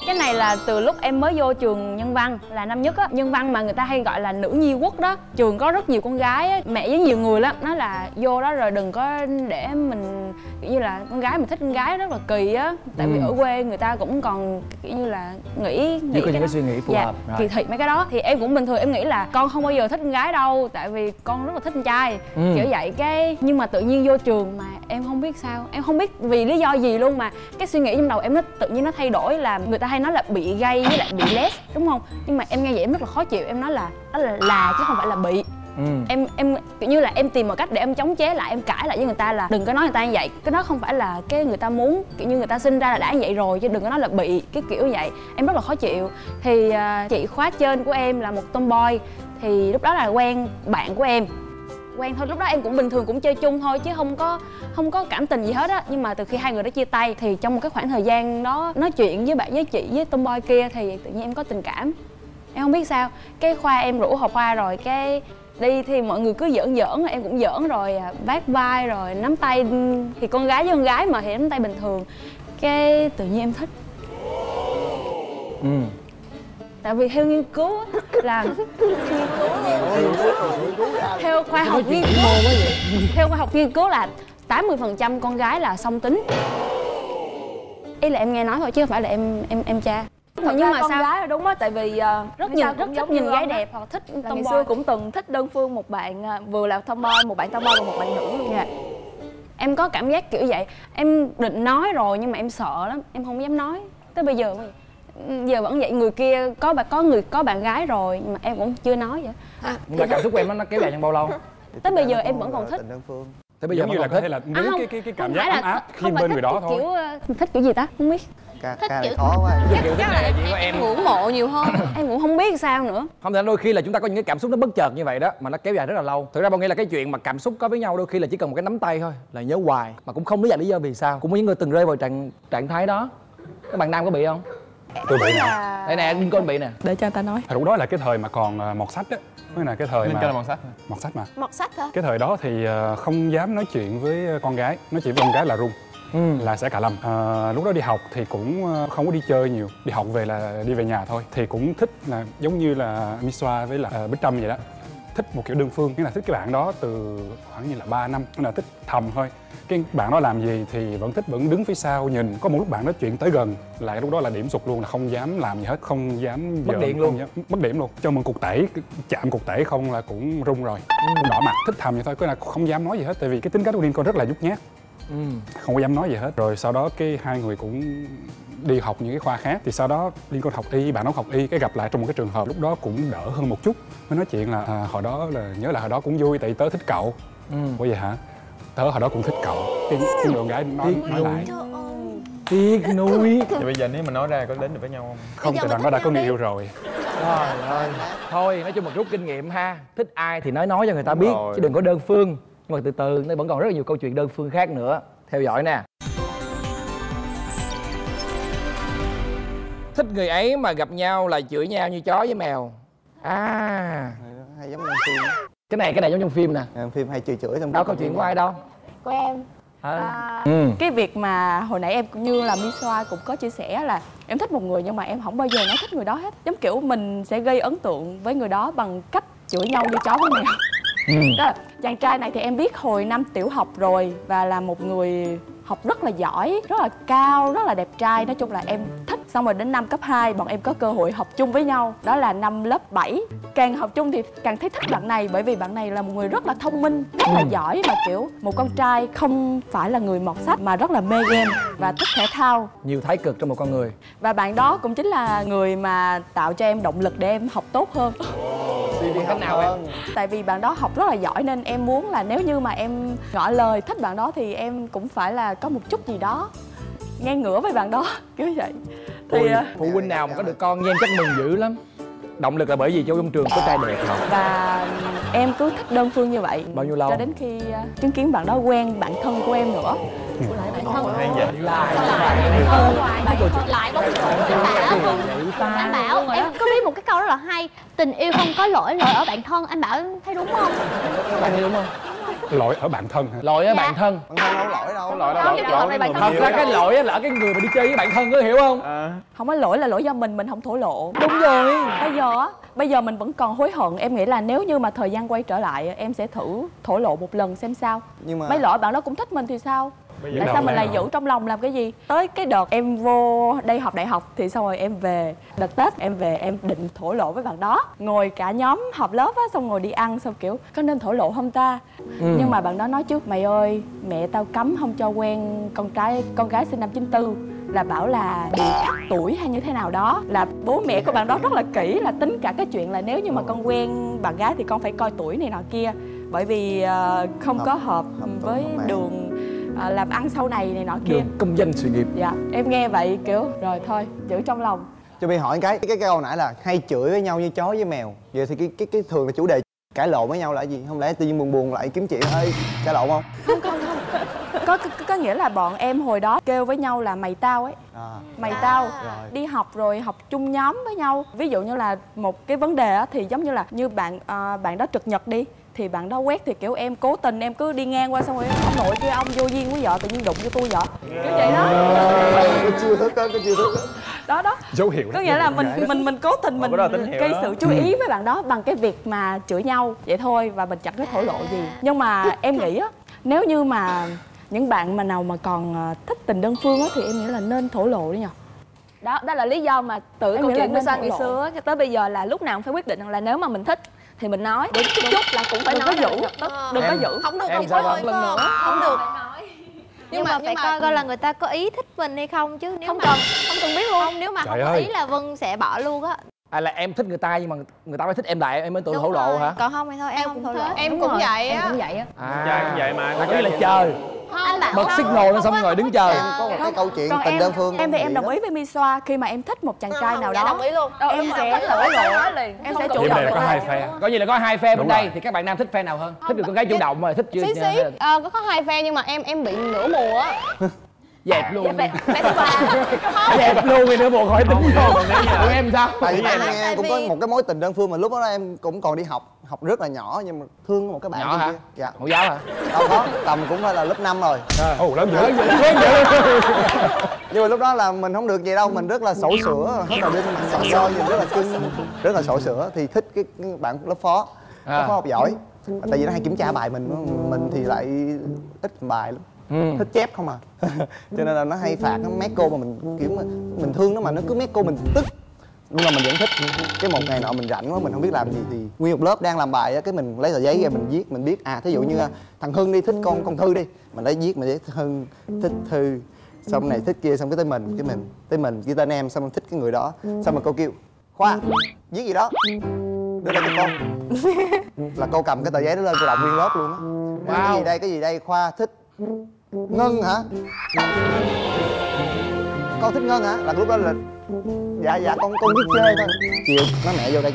Cái này là từ lúc em mới vô trường nhân văn là năm nhất á, nhân văn mà người ta hay gọi là nữ nhi quốc đó. Trường có rất nhiều con gái á, mẹ với nhiều người lắm nói là vô đó rồi đừng có để mình kiểu như là con gái mình thích con gái rất là kỳ á. Tại vì ở quê người ta cũng còn kiểu như là nghĩ Chưa có những cái suy nghĩ phù hợp. kỳ thị mấy cái đó. Thì em cũng bình thường em nghĩ là con không bao giờ thích con gái đâu, tại vì con rất là thích con trai. Kiểu vậy cái nhưng mà tự nhiên vô trường mà em không biết sao, em không biết vì lý do gì luôn mà cái suy nghĩ trong đầu em nó tự nhiên nó thay đổi. Là người ta hay nói là bị gay với lại bị les đúng không, nhưng mà em nghe vậy em rất là khó chịu. Em nói là đó là chứ không phải là bị. Em kiểu như là em tìm một cách để em chống chế lại, em cãi lại với người ta là đừng có nói người ta như vậy, cái đó không phải là cái người ta muốn, kiểu như người ta sinh ra là đã như vậy rồi chứ đừng có nói là bị cái kiểu vậy. Em rất là khó chịu. Thì chị khóa trên của em là một tomboy, thì lúc đó là quen bạn của em, quen thôi. Lúc đó em cũng bình thường, cũng chơi chung thôi chứ không có cảm tình gì hết á. Nhưng mà từ khi hai người đó chia tay thì trong một cái khoảng thời gian đó nói chuyện với chị với tomboy kia thì tự nhiên em có tình cảm. Em không biết sao, cái khoa em rủ học khoa rồi cái đi thì mọi người cứ giỡn em cũng giỡn rồi vác vai rồi nắm tay, thì con gái với con gái mà thì nắm tay bình thường. Cái tự nhiên em thích. Tại vì theo nghiên cứu là theo khoa học nghiên cứu, theo khoa học nghiên cứu là 80% con gái là song tính. Ý là em nghe nói thôi chứ không phải là em tra. Nhưng mà con gái là đúng á, tại vì rất nhìn gái đẹp hoặc thích tomboy. Ngày xưa cũng từng thích đơn phương một bạn vừa là tomboy, một bạn tomboy và một bạn nữ luôn. Dạ. Em có cảm giác kiểu vậy. Em định nói rồi nhưng mà em sợ lắm, em không dám nói. Tới bây giờ vẫn vậy. Người kia có bạn gái rồi nhưng mà em cũng chưa nói vậy. Nhưng mà cảm xúc của em nó kéo dài trong bao lâu? Tới bây giờ em vẫn còn thích. Tới bây giờ giống như là có thể là muốn cái cảm giác ấm áp khi bên người đó thôi. Kiểu thích kiểu gì ta không biết. Ca này khó quá. Kiểu thích này chỉ có em ngưỡng mộ nhiều hơn. Em cũng không biết sao nữa. Không thể, đôi khi là chúng ta có những cái cảm xúc nó bất chợt như vậy đó mà nó kéo dài rất là lâu. Thực ra bao nghĩa là cái chuyện mà cảm xúc có với nhau đôi khi là chỉ cần một cái nắm tay thôi là nhớ hoài mà cũng không biết lý do vì sao. Cũng có những người từng rơi vào trạng thái đó. Các bạn nam có bị không? Tôi bị nè. Đây nè, Lincoln bị nè. Để cho người ta nói. Lúc đó là cái thời mà còn mọt sách á, mới là cái thời Nên mà cho là mọt sách. Mọt sách mà. Mọt sách hả? Cái thời đó thì không dám nói chuyện với con gái, nói chuyện với con gái là run. Là sẽ cà lâm. Lúc đó đi học thì cũng không có đi chơi nhiều, đi học về là đi về nhà thôi. Thì cũng thích là giống như là Miswa với là Bích Trâm vậy đó, thích một kiểu đơn phương, nghĩa là thích cái bạn đó từ khoảng như là 3 năm, nghĩa là thích thầm thôi. Cái bạn đó làm gì thì vẫn thích, vẫn đứng phía sau nhìn. Có một lúc bạn nói chuyện tới gần là lúc đó là điểm sụt luôn, là không dám làm gì hết, không dám mất điện luôn, mất điểm luôn. Cho một cục tẩy, chạm cục tẩy không là cũng run rồi, cũng đỏ mặt. Thích thầm vậy thôi, cái là không dám nói gì hết, tại vì cái tính cách của Lincoln rất là nhút nhát. Không có dám nói gì hết. Rồi sau đó cái hai người cũng đi học những cái khoa khác. Thì sau đó Lincoln học y, bạn nó học y, cái gặp lại trong một cái trường hợp lúc đó cũng đỡ hơn một chút. Mới nói chuyện là hồi đó là nhớ là hồi đó cũng vui tại tớ thích cậu. Ủa vậy hả? Tớ hồi đó cũng thích cậu. Cái người con gái nói lại. Tiếc nuối. Vậy bây giờ nếu mà nói ra có đến được với nhau không? Không, tại bạn nó đã có người yêu rồi. Trời ơi. Thôi nói chung một rút kinh nghiệm ha. Thích ai thì nói cho người ta biết chứ đừng có đơn phương. Nhưng mà từ từ nó vẫn còn rất là nhiều câu chuyện đơn phương khác nữa. Theo dõi nè. Thích người ấy mà gặp nhau là chửi nhau như chó với mèo. Hay giống trong phim. Cái này giống trong phim nè. Phim hay chửi xong. Đâu câu chuyện của ai đâu? Của em. Cái việc mà hồi nãy em cũng như là Miswa cũng có chia sẻ là em thích một người nhưng mà em không bao giờ nói thích người đó hết. Giống kiểu mình sẽ gây ấn tượng với người đó bằng cách chửi nhau như chó với mèo. Đó là chàng trai này thì em biết hồi năm tiểu học rồi, và là một người học rất là giỏi, rất là cao, rất là đẹp trai. Nói chung là em thích. Xong rồi đến năm cấp 2 bọn em có cơ hội học chung với nhau. Đó là năm lớp 7. Càng học chung thì càng thấy thích bạn này, bởi vì bạn này là một người rất là thông minh, rất là giỏi, mà kiểu một con trai không phải là người mọt sách mà rất là mê game và thích thể thao. Nhiều thái cực trong một con người. Và bạn đó cũng chính là người mà tạo cho em động lực để em học tốt hơn. Bằng cách nào em? Tại vì bạn đó học rất là giỏi nên em muốn là nếu như mà em ngỏ lời thích bạn đó thì em cũng phải là có một chút gì đó ngang ngửa với bạn đó, kiểu vậy. Thì phụ huynh nào mà có được con như em chắc mừng dữ lắm. Động lực là bởi vì trong trường có trai đẹp không? Và em cứ thích đơn phương như vậy. Bao nhiêu lâu? Cho đến khi chứng kiến bạn đó quen bạn thân của em nữa. Hay vậy? Lại bóng anh Bảo, em có biết một cái câu rất là hay: tình yêu không có lỗi, lỗi ở bạn thân. Anh Bảo thấy đúng không? Bạn thấy đúng không? Lỗi ở bạn thân hả? Lỗi ở bạn thân. Bạn thân đâu có lỗi đâu. Lỗi đâu. Thật ra cái lỗi là ở cái người mà đi chơi với bạn thân, có hiểu không? Không có lỗi là lỗi do mình không thổ lộ. Đúng rồi. Bây giờ mình vẫn còn hối hận. Em nghĩ là nếu như mà thời gian quay trở lại, em sẽ thử thổ lộ một lần xem sao. Nhưng mà mấy lỗi bạn đó cũng thích mình thì sao? Tại sao mình lại giữ trong lòng làm cái gì? Tới cái đợt em vô đây học đại học thì xong rồi em về, đợt Tết em về em định thổ lộ với bạn đó. Ngồi cả nhóm họp lớp á, xong ngồi đi ăn, xong kiểu có nên thổ lộ không ta? Nhưng mà bạn đó nói trước: mày ơi, mẹ tao cấm không cho quen con gái sinh năm 94, là bảo là bị khắc tuổi hay như thế nào đó. Là bố mẹ của bạn đó rất là kỹ, là tính cả cái chuyện là nếu như mà con quen bạn gái thì con phải coi tuổi này nọ kia, bởi vì không có hợp với đường làm ăn sau này nọ kia, công danh sự nghiệp. Dạ, em nghe vậy kiểu rồi thôi, giữ trong lòng. cho Bi hỏi cái câu nãy là hay chửi với nhau như chó với mèo. Vậy thì cái thường là chủ đề cãi lộn với nhau là gì? Không lẽ tự nhiên buồn lại kiếm chuyện ơi cãi lộn không? Có nghĩa là bọn em hồi đó kêu với nhau là mày tao ấy. Mày tao đi học rồi học chung nhóm với nhau. Ví dụ như là một cái vấn đề á, thì giống như là như bạn đó trực nhật đi, thì bạn đó quét thì kiểu em cố tình em cứ đi ngang qua, xong rồi ông nội kia ông vô duyên với vợ tự nhiên đụng vô tôi vợ, kiểu vậy đó. Cái chiêu thức đó. Đó dấu hiệu có nghĩa là mình cố tình mình gây sự chú ý với bạn đó bằng cái việc mà chửi nhau vậy thôi, và mình chẳng có thổ lộ gì. Nhưng mà em nghĩ á, nếu như mà những bạn mà nào mà còn thích tình đơn phương á thì em nghĩ là nên thổ lộ đi nhờ. Đó là lý do mà từ câu chuyện của Sang ngày xưa cho tới bây giờ là lúc nào cũng phải quyết định là nếu mà mình thích thì mình nói, đến chút là cũng phải nói, đừng có giữ. Không được, em không sao có lần nữa không được. Nhưng mà phải coi là người ta có ý thích mình hay không chứ. Nếu Không mà cần biết luôn. không, nếu mà Trời không có ơi. ý là Vân sẽ bỏ luôn á. Hay là em thích người ta nhưng mà người ta phải thích em lại, em mới tự thổ lộ hả? Còn không thì thôi em không thổ lộ. Em cũng vậy á. Trai cũng vậy mà. Là có nghĩa là chờ, Anh Bảo bật signal lên xong rồi đứng chờ. Em có một cái câu chuyện Còn tình đơn phương. em thì em đồng ý với Misoa, khi mà em thích một chàng trai nào đó Đồng ý luôn. em sẽ thổ lộ, em sẽ chủ Vậy động. này là có hai phe. Coi như là có hai phe bên Đúng đây rồi. thì các bạn nam thích phe nào hơn? Thích được con gái chủ động mà thích chưa? Xí có hai phe nhưng mà em bị nửa mùa á. Dẹp luôn. Bé thứ ba. Dẹp luôn thì nữa buồn khỏi tính luôn. Tụi em sao? Tại vì em nghe cũng có một cái mối tình đơn phương mà lúc đó em cũng còn đi học rất là nhỏ, nhưng mà thương một cái bạn Nhỏ hả? kia. Dạ. Mẫu giáo hả? Đâu có, tầm cũng phải là lớp 5 rồi. Ồ, lớn dữ. Nhưng mà lúc đó là mình không được gì đâu, mình rất là xổ sữa, rất là đinh sọ so, nhìn rất là cưng, rất là xổ sữa. Thì thích cái bạn lớp phó học giỏi. Tại vì nó hay kiểm tra bài mình thì lại ít bài lắm. Thích chép không à. Cho nên là nó hay phạt, nó mét cô mà mình kiểu mà mình thương nó mà nó cứ mét cô mình tức. Lúc là mình vẫn thích. Cái một ngày nọ mình rảnh quá mình không biết làm gì thì nguyên một lớp đang làm bài á, cái mình lấy tờ giấy ra mình viết, mình biết thí dụ như thằng Hưng đi thích con Thư đi, mình lấy viết, mình viết Hưng thích Thư, xong này thích kia, xong cái tới mình ghi tên em, xong thích cái người đó, xong rồi cô kêu Khoa viết gì đó đưa lên cho con. Là cô cầm cái tờ giấy đó lên cô đọc nguyên lớp luôn á. Cái gì đây Khoa thích Ngân hả? Con thích Ngân hả? Là lúc đó là dạ con viết chơi thôi. Chiều nó mẹ vô đây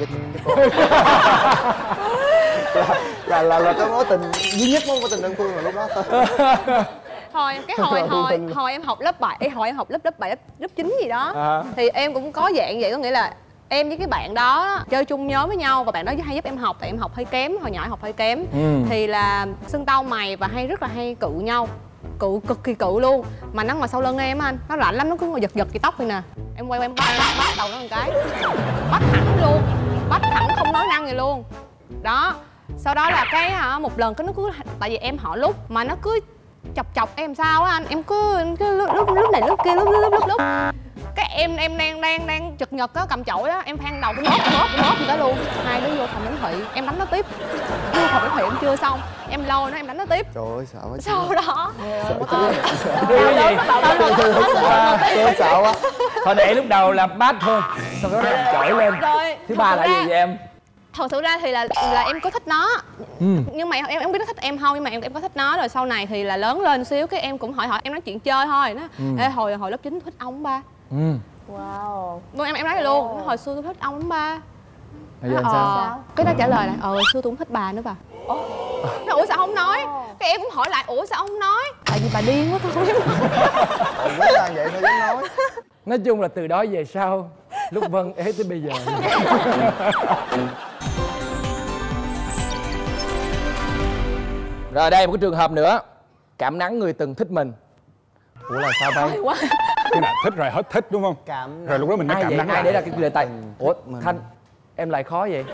cho là cái mối tình duy nhất mối tình đơn phương là lúc đó thôi. Hồi em học lớp 7, hồi em học lớp 7, lớp 9 gì đó. Thì em cũng có dạng vậy, có nghĩa là em với cái bạn đó chơi chung nhóm với nhau, và bạn đó hay giúp em học, tại em học hơi kém, hồi nhỏ em học hơi kém. Thì là xưng tao mày và rất là hay cự nhau, cực kỳ cự luôn. Mà nó ngồi sau lưng em anh, nó rảnh lắm, nó cứ ngồi giật cái tóc này nè. Em quay em bắt đầu nó một cái, bắt thẳng luôn, bắt thẳng không nói năng gì luôn. đó. Sau đó là cái một lần cái nó cứ, tại vì em họ lúc mà nó cứ chọc em sao á anh, em cứ lúc này lúc kia lúc cái em đang chực nhật á, cầm chổi á, em phan đầu cái nốt người ta luôn. Hai đứa vô phòng đánh Thị, em đánh nó tiếp. Vô phòng đánh Thị em chưa xong, em lôi nó em đánh nó tiếp. Trời ơi sợ quá. Sau đó sợ quá. Hồi nãy lúc đầu là bát thôi, sau đó làm chổi lên. Rồi, thứ ba là gì vậy em? Thật sự ra thì là em có thích nó, nhưng mà em biết nó thích em không, nhưng mà em có thích nó. Rồi sau này thì là lớn lên xíu cái em cũng hỏi em nói chuyện chơi thôi. Nó ê, hồi lớp 9 thích ông ba. Wow. Em nói luôn, hồi xưa tôi thích ông lắm ba. Bây giờ sao? Cái nó trả lời là hồi xưa tôi cũng thích bà nữa bà. Nó ủa sao không nói? Cái em cũng hỏi lại ủa sao không nói? Tại vì bà điên quá thôi. Ủa là vậy thôi dám nói. Nói chung là từ đó về sau lúc Vân ế tới bây giờ. Rồi đây một cái trường hợp nữa. Cảm nắng người từng thích mình. Ủa là sao đây? Cái nào thích rồi hết thích đúng không? Rồi lúc đó mình mới cảm nắng. Ai để ra cái đề tài? Ủa Thanh, em lại khó vậy?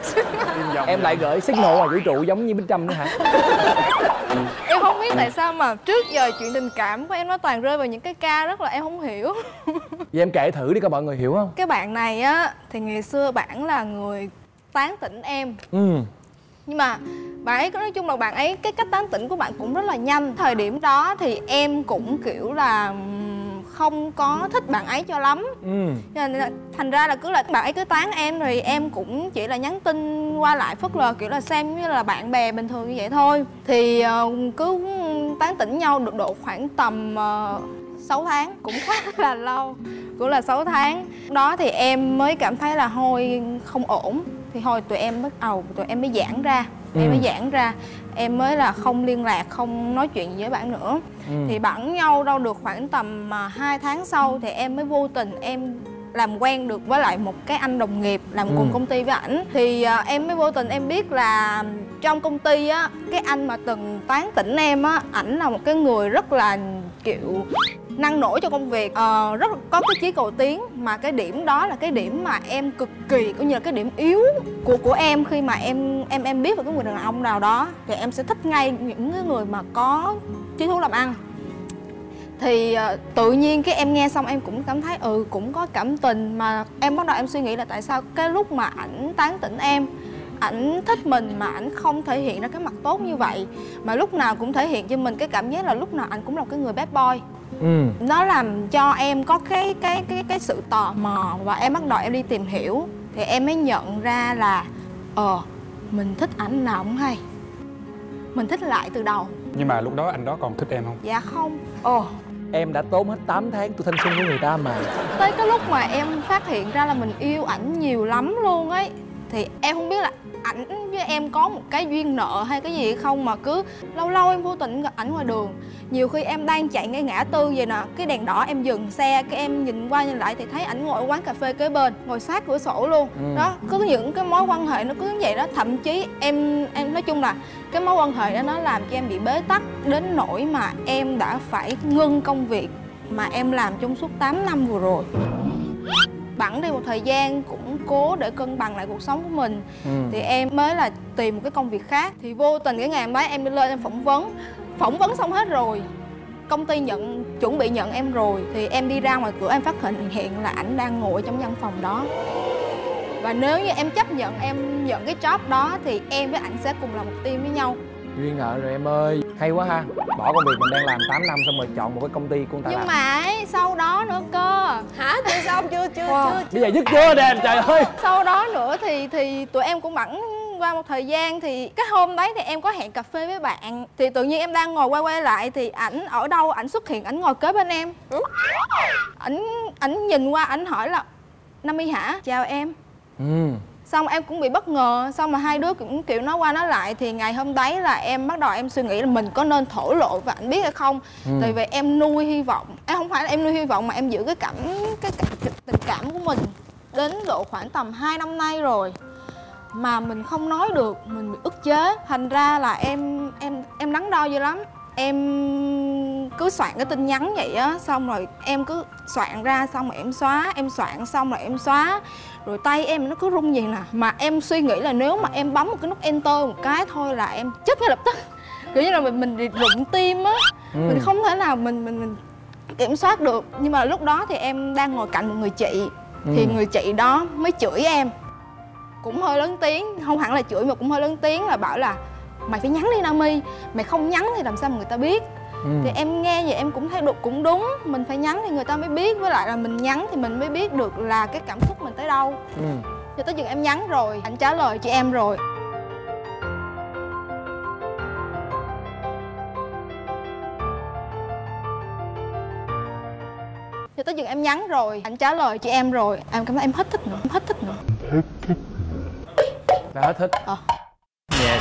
Em lại gửi signal ngoài vũ trụ giống như Bích Trâm nữa hả? Em không biết tại sao mà trước giờ chuyện tình cảm của em nó toàn rơi vào những cái ca rất là em không hiểu. Vậy em kể thử đi coi mọi người hiểu không? Cái bạn này á thì ngày xưa bạn là người tán tỉnh em. Nhưng mà bạn ấy nói chung là bạn ấy cái cách tán tỉnh của bạn cũng rất là nhanh. Thời điểm đó thì em cũng kiểu là không có thích bạn ấy cho lắm. Nên thành ra là cứ là bạn ấy cứ tán em rồi em cũng chỉ là nhắn tin qua lại phớt lờ, kiểu là xem như là bạn bè bình thường như vậy thôi. Thì cứ tán tỉnh nhau được độ khoảng tầm 6 tháng, cũng khá là lâu, cũng là 6 tháng. Đó thì em mới cảm thấy là thôi không ổn, thì thôi tụi em mới giãn ra. Em mới là không liên lạc, không nói chuyện gì với bạn nữa. Thì bẵng nhau đâu được khoảng tầm 2 tháng sau thì em mới vô tình em làm quen được với lại một cái anh đồng nghiệp làm cùng công ty với ảnh. Thì em mới vô tình em biết là trong công ty á, cái anh mà từng tán tỉnh em á, ảnh là một cái người rất là kiểu năng nổ cho công việc, rất có cái chí cầu tiến. Mà cái điểm đó là cái điểm mà em cực kỳ cũng như là cái điểm yếu của em. Khi mà em biết về cái người đàn ông nào đó thì em sẽ thích ngay những cái người mà có chí thú làm ăn. Thì tự nhiên cái em nghe xong em cũng cảm thấy cũng có cảm tình. Mà em bắt đầu em suy nghĩ là tại sao cái lúc mà ảnh tán tỉnh em, ảnh thích mình mà ảnh không thể hiện ra cái mặt tốt như vậy, mà lúc nào cũng thể hiện cho mình cái cảm giác là lúc nào ảnh cũng là cái người bad boy. Nó làm cho em có cái sự tò mò và em bắt đầu em đi tìm hiểu. Thì em mới nhận ra là mình thích ảnh nào cũng hay, mình thích lại từ đầu. Nhưng mà lúc đó anh đó còn thích em không? Dạ không. Em đã tốn hết 8 tháng tuổi thanh xuân của người ta mà. Tới cái lúc mà em phát hiện ra là mình yêu ảnh nhiều lắm luôn ấy, thì em không biết là ảnh với em có một cái duyên nợ hay cái gì không, mà cứ lâu lâu em vô tình gặp ảnh ngoài đường. Nhiều khi em đang chạy ngay ngã tư vậy nè, cái đèn đỏ em dừng xe, cái em nhìn qua nhìn lại thì thấy ảnh ngồi ở quán cà phê kế bên, ngồi sát cửa sổ luôn. Đó, cứ những cái mối quan hệ nó cứ như vậy đó. Thậm chí em nói chung là cái mối quan hệ đó nó làm cho em bị bế tắc đến nỗi mà em đã phải ngưng công việc mà em làm trong suốt 8 năm vừa rồi. Bẵng đi một thời gian cũng cố để cân bằng lại cuộc sống của mình. Thì em mới là tìm một cái công việc khác. Thì vô tình cái ngày hôm đấy em đi lên em phỏng vấn xong hết rồi, công ty chuẩn bị nhận em rồi, thì em đi ra ngoài cửa em phát hiện là ảnh đang ngồi trong văn phòng đó. Và nếu như em chấp nhận em nhận cái job đó thì em với ảnh sẽ cùng là một team với nhau. Duyên nợ rồi em ơi. Hay quá ha. Bỏ công việc mình đang làm 8 năm xong rồi chọn một cái công ty của người ta. Nhưng mà sau đó nữa cơ. Hả? Chưa xong chưa? Bây giờ dứt chưa nè trời ơi. Sau đó nữa thì tụi em cũng bẵng qua một thời gian. Thì cái hôm đấy thì em có hẹn cà phê với bạn. Thì tự nhiên em đang ngồi quay lại thì ảnh ở đâu ảnh xuất hiện, ảnh ngồi kế bên em. Ảnh nhìn qua ảnh hỏi là Nami hả? Chào em. Xong em cũng bị bất ngờ, xong mà hai đứa cũng kiểu nói qua nói lại. Thì ngày hôm đấy là em bắt đầu em suy nghĩ là mình có nên thổ lộ với ảnh biết hay không. Tại vì em nuôi hy vọng, em không phải là em nuôi hy vọng mà em giữ cái tình cảm của mình đến độ khoảng tầm 2 năm nay rồi mà mình không nói được, mình bị ức chế. Thành ra là em đắn đo dữ lắm. Em cứ soạn cái tin nhắn vậy á, xong rồi em cứ soạn ra xong rồi em xóa, em soạn xong rồi em xóa, rồi tay em nó cứ run vậy nè. Mà em suy nghĩ là nếu mà em bấm một cái nút enter một cái thôi là em chết ngay lập tức, kiểu như là mình rụng tim á. Mình không thể nào mình kiểm soát được. Nhưng mà lúc đó thì em đang ngồi cạnh một người chị, thì người chị đó mới chửi em, cũng hơi lớn tiếng, không hẳn là chửi mà cũng hơi lớn tiếng, là bảo là mày phải nhắn đi Nami, mày không nhắn thì làm sao mà người ta biết. Thì em nghe vậy em cũng thấy được, cũng đúng, mình phải nhắn thì người ta mới biết, với lại là mình nhắn thì mình mới biết được là cái cảm xúc mình tới đâu. Cho tới chừng em nhắn rồi, anh trả lời cho em rồi. Cho tới chừng em nhắn rồi, anh trả lời cho em rồi, em cảm thấy em hết thích nữa, hết thích nữa. Đã hết thích. Nhẹ.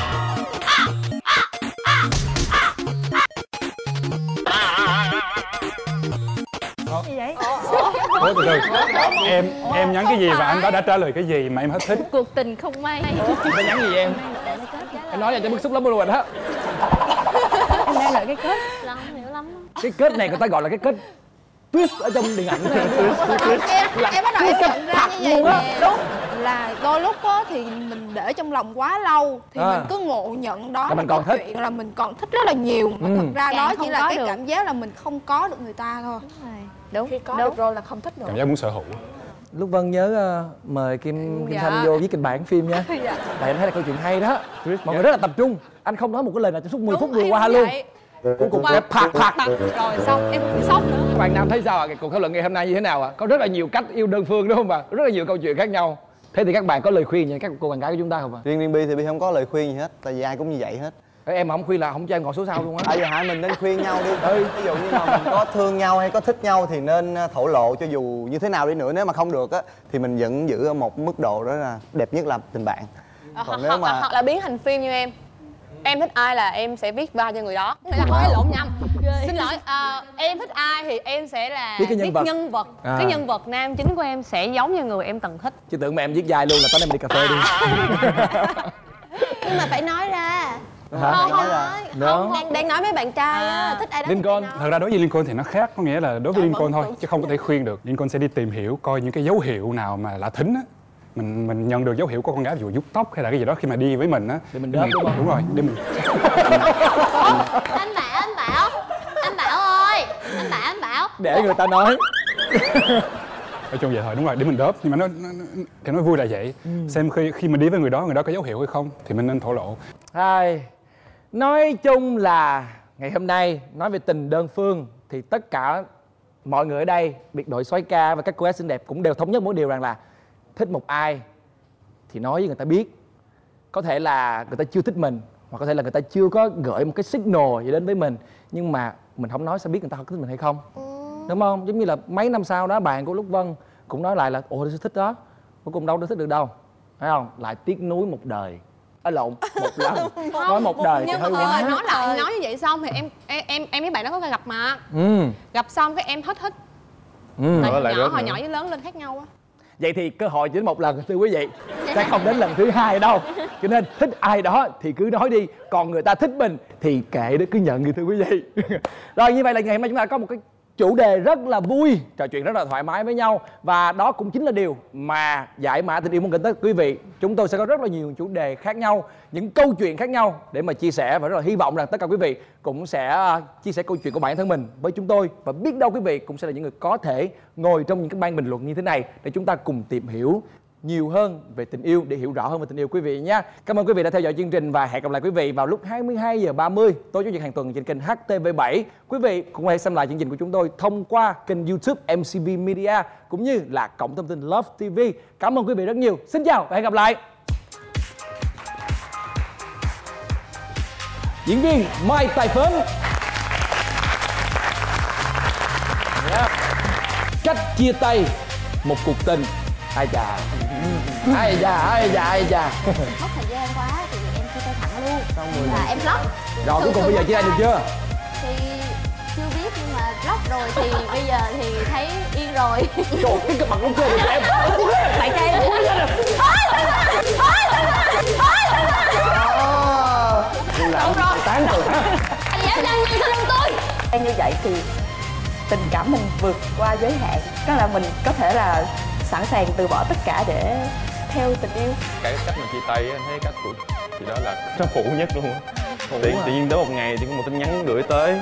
Gì vậy? Ủa, từ từ. Em nhắn cái gì và anh đó đã trả lời cái gì mà em hết thích? Cuộc tình không may. Chị phải nhắn gì em? Em nói là cho bức xúc lắm luôn rồi đó. Em đang đợi cái kết. Là không hiểu lắm. Cái kết này người ta gọi là cái kết twist ở trong điện ảnh. Em bắt đầu em nhận ra như vậy nè. Đúng là đôi lúc á thì mình để trong lòng quá lâu thì mình cứ ngộ nhận đó là mình còn thích, chuyện là mình còn thích rất là nhiều, mà thật ra đó chỉ là cái được. cảm giác là mình không có được người ta thôi. Đúng. Khi có được rồi là không thích nữa. Cảm giác muốn sở hữu. Lúc Vân nhớ mời Kim Thanh vô viết kịch bản phim nha. Tại em thấy là câu chuyện hay đó. Mọi người rất là tập trung. Anh không nói một cái lời nào trong suốt 10 phút vừa qua luôn. Cuối cùng em phạt rồi xong em cũng sốc nữa. Các bạn nam thấy sao ạ? Cuộc thảo luận ngày hôm nay như thế nào ạ? Có rất là nhiều cách yêu đơn phương đúng không ạ? Rất là nhiều câu chuyện khác nhau. Thế thì các bạn có lời khuyên cho các cô bạn gái của chúng ta không ạ? Riêng Bi thì Bi không có lời khuyên gì hết, tại vì ai cũng như vậy hết. Em mà không khuyên là không cho em ngồi số sau luôn á. Tại vì hai mình nên khuyên nhau đi. Ví dụ như là mình có thương nhau hay có thích nhau thì nên thổ lộ, cho dù như thế nào đi nữa. Nếu mà không được á thì mình vẫn giữ ở một mức độ đó là đẹp nhất là tình bạn. Còn nếu mà hoặc là biến thành phim như em thích ai là em sẽ viết vai cho người đó. Nghĩa là hơi lộn nhầm. Xin lỗi, em thích ai thì em sẽ là viết nhân vật. Cái nhân vật nam chính của em sẽ giống như người em từng thích. Chứ tưởng mà em viết vai luôn là tối nay mình đi cà phê đi. Nhưng mà phải nói ra. Đang nói với bạn trai á, thích ai đó. Lincoln. Thật ra đối với Lincoln thì nó khác, có nghĩa là đối với Lincoln thôi chứ không có thể khuyên được. Lincoln sẽ đi tìm hiểu coi những cái dấu hiệu nào mà lạ thính á. Mình nhận được dấu hiệu của con gái, ví dụ vuốt tóc hay là cái gì đó khi mà đi với mình á, để mình đớp đúng không? Đúng rồi, để mình. Anh Bảo. Để người ta nói. Nói chung vậy thôi, đúng rồi, để mình đớp. Nhưng mà cái nói vui là vậy. Xem khi mình đi với người đó có dấu hiệu hay không thì mình nên thổ lộ. Nói chung là ngày hôm nay nói về tình đơn phương thì tất cả mọi người ở đây, biệt đội soái ca và các cô gái xinh đẹp cũng đều thống nhất một điều rằng là thích một ai thì nói với người ta biết. Có thể là người ta chưa thích mình, hoặc có thể là người ta chưa có gửi một cái signal gì đến với mình, nhưng mà mình không nói sao biết người ta có thích mình hay không. Đúng không? Giống như là mấy năm sau đó bạn của Lúc Vân cũng nói lại là ồ tôi thích đó, cuối cùng đâu có thích được đâu, phải không? Lại tiếc nuối một đời. Lộn, một lần. Nói một đời thì hơi quá. Nói như vậy xong thì em với bạn đó có gặp mà. Gặp xong cái em hết thích. Tại hồi nhỏ với lớn lên khác nhau á. Vậy thì cơ hội chỉ đến một lần thưa quý vị, sẽ không đến lần thứ hai đâu. Cho nên thích ai đó thì cứ nói đi, còn người ta thích mình thì kệ đó, cứ nhận đi thưa quý vị. Rồi như vậy là ngày hôm nay chúng ta có một cái chủ đề rất là vui, trò chuyện rất là thoải mái với nhau. Và đó cũng chính là điều mà Giải Mã Tình Yêu muốn gửi tới quý vị. Chúng tôi sẽ có rất là nhiều chủ đề khác nhau, những câu chuyện khác nhau để mà chia sẻ. Và rất là hy vọng rằng tất cả quý vị cũng sẽ chia sẻ câu chuyện của bản thân mình với chúng tôi. Và biết đâu quý vị cũng sẽ là những người có thể ngồi trong những cái ban bình luận như thế này để chúng ta cùng tìm hiểu nhiều hơn về tình yêu, để hiểu rõ hơn về tình yêu quý vị nhé. Cảm ơn quý vị đã theo dõi chương trình và hẹn gặp lại quý vị vào lúc 22h30 tối chủ nhật hàng tuần trên kênh HTV7. Quý vị cũng hãy xem lại chương trình của chúng tôi thông qua kênh YouTube MCV Media cũng như là cổng thông tin Love TV. Cảm ơn quý vị rất nhiều. Xin chào và hẹn gặp lại. Diễn viên Mai Tài Phấn. Cách chia tay một cuộc tình. Ai chà. Mất thời gian quá thì em chia tay thẳng luôn. Là em block. Rồi cuối cùng bây giờ chia tay được chưa? Thì chưa biết nhưng mà block rồi thì bây giờ thì thấy yên rồi. Trời, cái mặt cũng cười của em. Tại cho em. Tán cười hả? Anh dám đăng sao lưng tôi. Như vậy thì tình cảm mình vượt qua giới hạn, tức là mình có thể là sẵn sàng từ bỏ tất cả để theo tình yêu. Cái cách mà chia tay anh thấy cách của chị đó là nó phụ nhất luôn á. Tự nhiên tới một ngày thì có một tin nhắn gửi tới,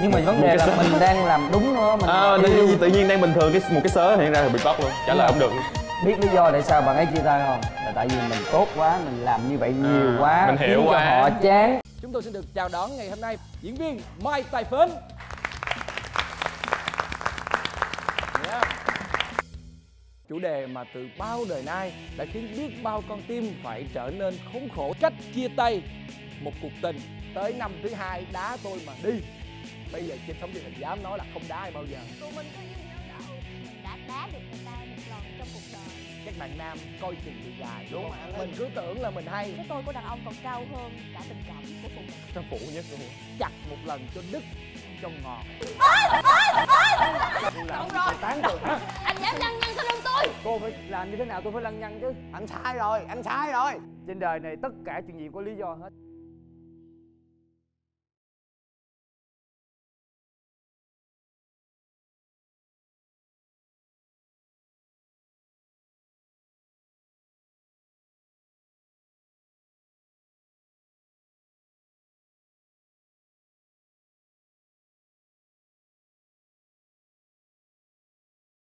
nhưng mà vấn đề là mình đang làm đúng nữa, mình tự nhiên đang bình thường một cái sớ hiện ra thì bị block luôn, trả lời không được. Biết lý do tại sao bạn ấy chia tay không? Là tại vì mình tốt quá, mình làm như vậy nhiều quá, mình hiểu cho quá, họ chán. Chúng tôi xin được chào đón ngày hôm nay diễn viên Mai Tài Phến. Chủ đề mà từ bao đời nay đã khiến biết bao con tim phải trở nên khốn khổ. Cách chia tay một cuộc tình tới năm thứ hai, đá tôi mà đi. Bây giờ trên sóng truyền hình dám nói là không đá ai bao giờ. Tụi mình có yêu nhau đâu, mình đã đá được người ta một lần trong cuộc đời. Các bạn nam coi chừng bị gài đúng không? Mình cứ tưởng là mình hay. Cái tôi của đàn ông còn cao hơn cả tình cảm của phụ nữ. Nó phụ nhất luôn. Chặt một lần cho đứt, cho ngọt. Đúng rồi. Tán rồi hả? Anh dám lăng nhăng sau lưng tôi. Cô phải làm như thế nào tôi phải lăng nhăng chứ. Anh sai rồi, anh sai rồi. Trên đời này tất cả chuyện gì có lý do hết.